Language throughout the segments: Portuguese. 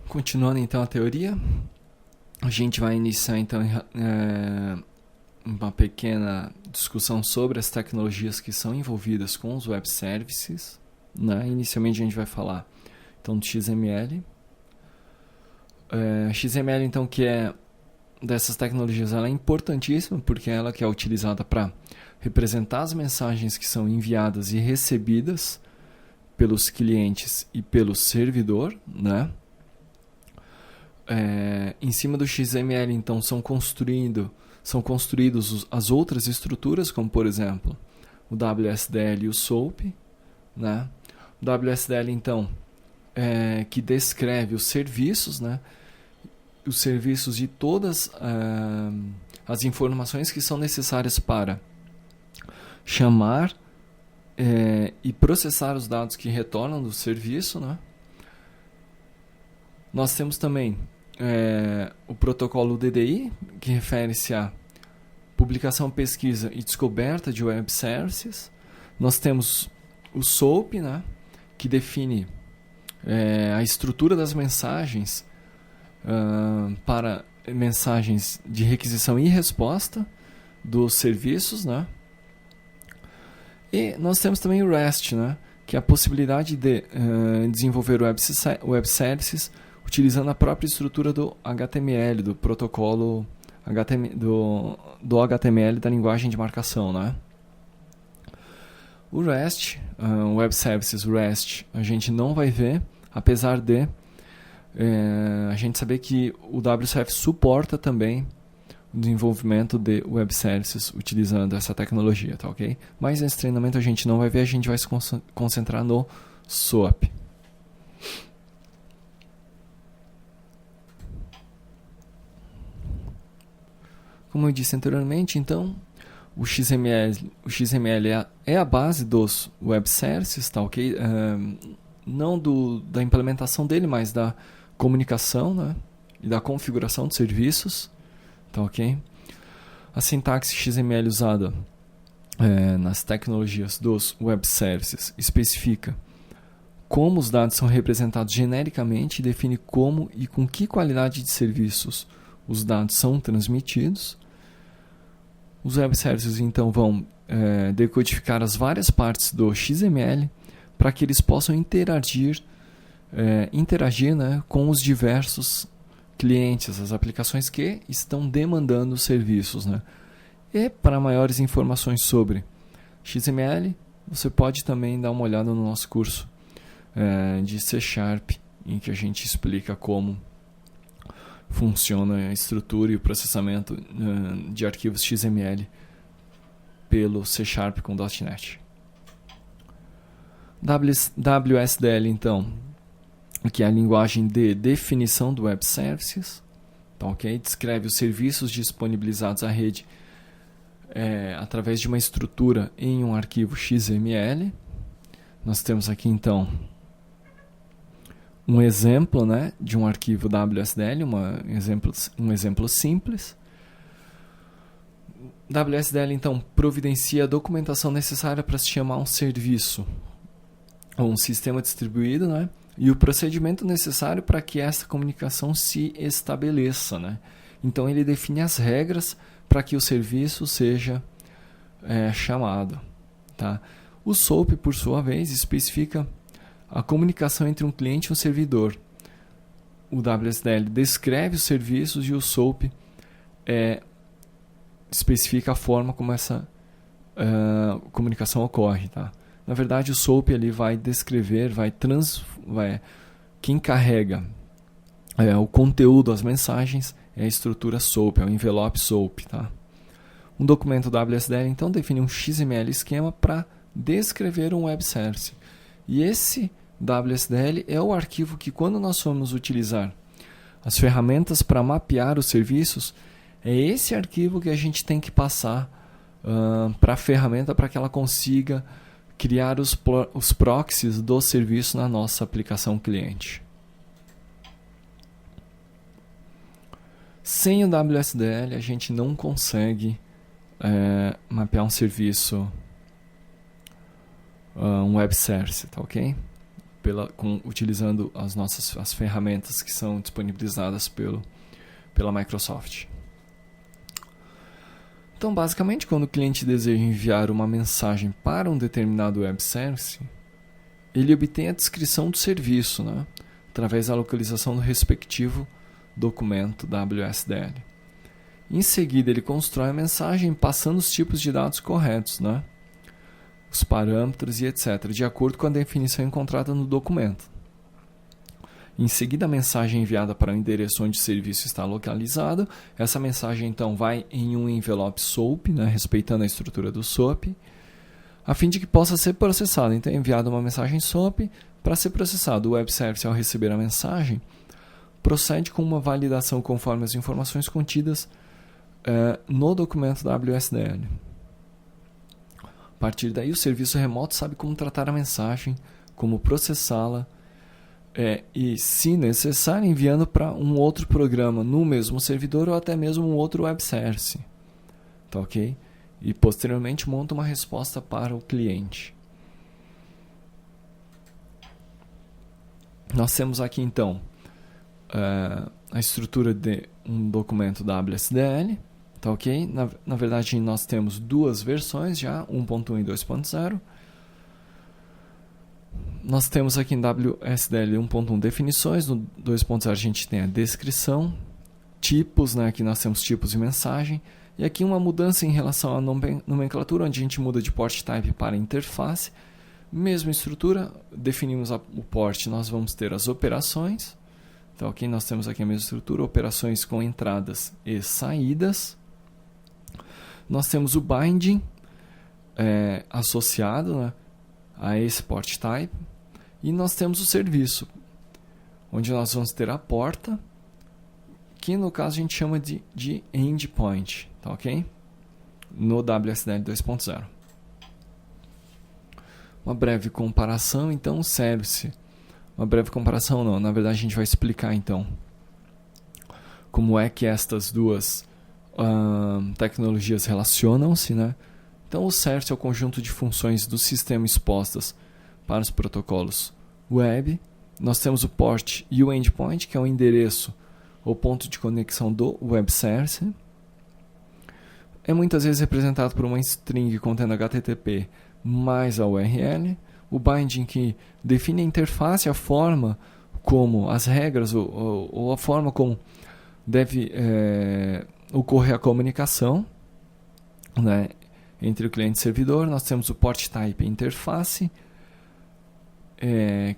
Continuando então a teoria, a gente vai iniciar então uma pequena discussão sobre as tecnologias que são envolvidas com os web services, né? Inicialmente a gente vai falar então do XML. XML então, que é dessas tecnologias, ela é importantíssima porque ela que é utilizada para representar as mensagens que são enviadas e recebidas pelos clientes e pelo servidor, né? Em cima do XML, então, são construídos as outras estruturas, como, por exemplo, o WSDL e o SOAP, né? O WSDL, então, que descreve os serviços, né? Os serviços de todas as informações que são necessárias para chamar e processar os dados que retornam do serviço, né? Nós temos também o protocolo DDI, que refere-se à publicação, pesquisa e descoberta de web services. Nós temos o SOAP, né, que define a estrutura das mensagens para mensagens de requisição e resposta dos serviços, né? E nós temos também o REST, né, que é a possibilidade de desenvolver web services utilizando a própria estrutura do HTML, do protocolo do HTML da linguagem de marcação, né? O REST, Web Services REST, a gente não vai ver, apesar de a gente saber que o WCF suporta também o desenvolvimento de Web Services utilizando essa tecnologia, tá ok? Mas nesse treinamento a gente não vai ver, a gente vai se concentrar no SOAP. Como eu disse anteriormente, então, o XML é a base dos web services, tá ok? Não da implementação dele, mas da comunicação, né? E da configuração de serviços, tá ok? A sintaxe XML usada nas tecnologias dos web services especifica como os dados são representados genericamente e define como e com que qualidade de serviços os dados são transmitidos. Os web services então vão decodificar as várias partes do XML para que eles possam interagir né, com os diversos clientes, as aplicações que estão demandando os serviços, né? E para maiores informações sobre XML, você pode também dar uma olhada no nosso curso de C#, em que a gente explica como funciona a estrutura e o processamento de arquivos XML pelo C# com .NET. WSDL, então, que é a linguagem de definição do Web Services, tá, ok? Descreve os serviços disponibilizados à rede através de uma estrutura em um arquivo XML. Nós temos aqui, então, um exemplo, né, de um arquivo WSDL, um exemplo simples. WSDL, então, providencia a documentação necessária para se chamar um serviço ou um sistema distribuído, né, e o procedimento necessário para que essa comunicação se estabeleça, né. Então, ele define as regras para que o serviço seja chamado, tá. O SOAP, por sua vez, especifica a comunicação entre um cliente e um servidor. O WSDL descreve os serviços e o SOAP especifica a forma como essa comunicação ocorre, tá? Na verdade, o SOAP ele vai descrever, quem carrega o conteúdo, as mensagens, é a estrutura SOAP, é o envelope SOAP, tá? Um documento WSDL então define um XML esquema para descrever um web service. E esse WSDL é o arquivo que, quando nós formos utilizar as ferramentas para mapear os serviços, é esse arquivo que a gente tem que passar para a ferramenta para que ela consiga criar os proxies do serviço na nossa aplicação cliente. Sem o WSDL, a gente não consegue mapear um serviço, um web service, tá ok? utilizando as ferramentas que são disponibilizadas pela Microsoft. Então, basicamente, quando o cliente deseja enviar uma mensagem para um determinado web service, ele obtém a descrição do serviço, né, através da localização do respectivo documento WSDL. Em seguida, ele constrói a mensagem passando os tipos de dados corretos, né, os parâmetros e etc., de acordo com a definição encontrada no documento. Em seguida, a mensagem é enviada para o endereço onde o serviço está localizado. Essa mensagem, então, vai em um envelope SOAP, né, respeitando a estrutura do SOAP, a fim de que possa ser processada. Então, é enviada uma mensagem SOAP para ser processado. O web service, ao receber a mensagem, procede com uma validação conforme as informações contidas no documento WSDL. A partir daí, o serviço remoto sabe como tratar a mensagem, como processá-la, e, se necessário, enviando para um outro programa no mesmo servidor ou até mesmo um outro web service. Tá ok? E posteriormente monta uma resposta para o cliente. Nós temos aqui então a estrutura de um documento WSDL. Tá ok? Na verdade, nós temos duas versões já, 1.1 e 2.0. Nós temos aqui em WSDL 1.1 definições, no 2.0 a gente tem a descrição, tipos, né? Aqui nós temos tipos de mensagem, e aqui uma mudança em relação à nomenclatura, onde a gente muda de port type para interface. Mesma estrutura, definimos o port, nós vamos ter as operações. Então, aqui nós temos aqui a mesma estrutura, operações com entradas e saídas. Nós temos o binding associado, né, a esse port type. E nós temos o serviço, onde nós vamos ter a porta, que no caso a gente chama de endpoint, tá ok? No WSDL 2.0. Uma breve comparação, então, o service. Uma breve comparação não, na verdade a gente vai explicar então como é que estas duas tecnologias relacionam-se, né? Então, o service é o conjunto de funções do sistema expostas para os protocolos web. Nós temos o port e o endpoint, que é o endereço ou ponto de conexão do web service. É muitas vezes representado por uma string contendo HTTP mais a URL. O binding, que define a interface, a forma como as regras ou a forma como deve ocorrer a comunicação, né, entre o cliente e o servidor. Nós temos o port type interface,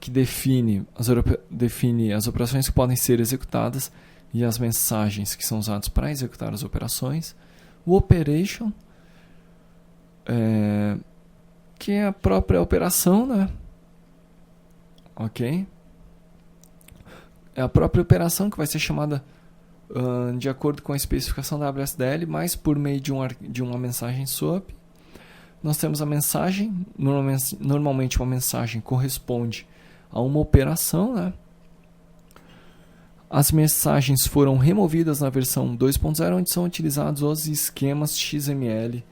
que define as operações que podem ser executadas e as mensagens que são usadas para executar as operações. O operation, que é a própria operação, né? Ok? É a própria operação que vai ser chamada de acordo com a especificação da WSDL, mas por meio de uma mensagem SOAP. Nós temos a mensagem, normalmente uma mensagem corresponde a uma operação, né? As mensagens foram removidas na versão 2.0, onde são utilizados os esquemas XML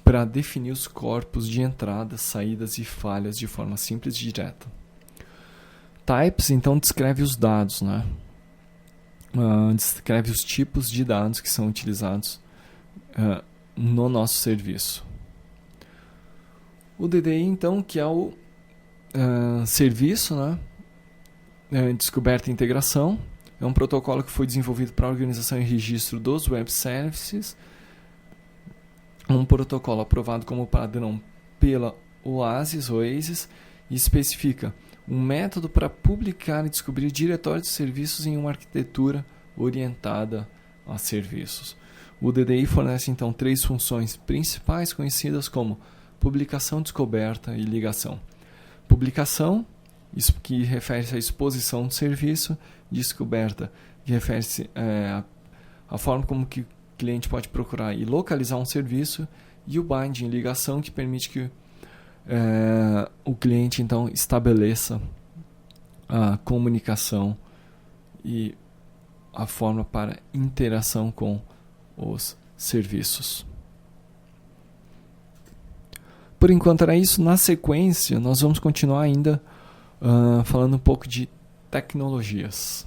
para definir os corpos de entradas, saídas e falhas de forma simples e direta. Types, então, descreve os dados, né? Descreve os tipos de dados que são utilizados no nosso serviço. O DDI, então, que é o serviço, né? Descoberta e integração. É um protocolo que foi desenvolvido para a organização e registro dos web services. Um protocolo aprovado como padrão pela Oasis, e especifica um método para publicar e descobrir diretórios de serviços em uma arquitetura orientada a serviços. O DDI fornece, então, 3 funções principais conhecidas como publicação, descoberta e ligação. Publicação, isso que refere-se à exposição do serviço. Descoberta, que refere-se à forma como que o cliente pode procurar e localizar um serviço. E o binding, ligação, que permite que o cliente então estabeleça a comunicação e a forma para interação com os serviços. Por enquanto era isso. Na sequência, nós vamos continuar ainda Falando um pouco de tecnologias.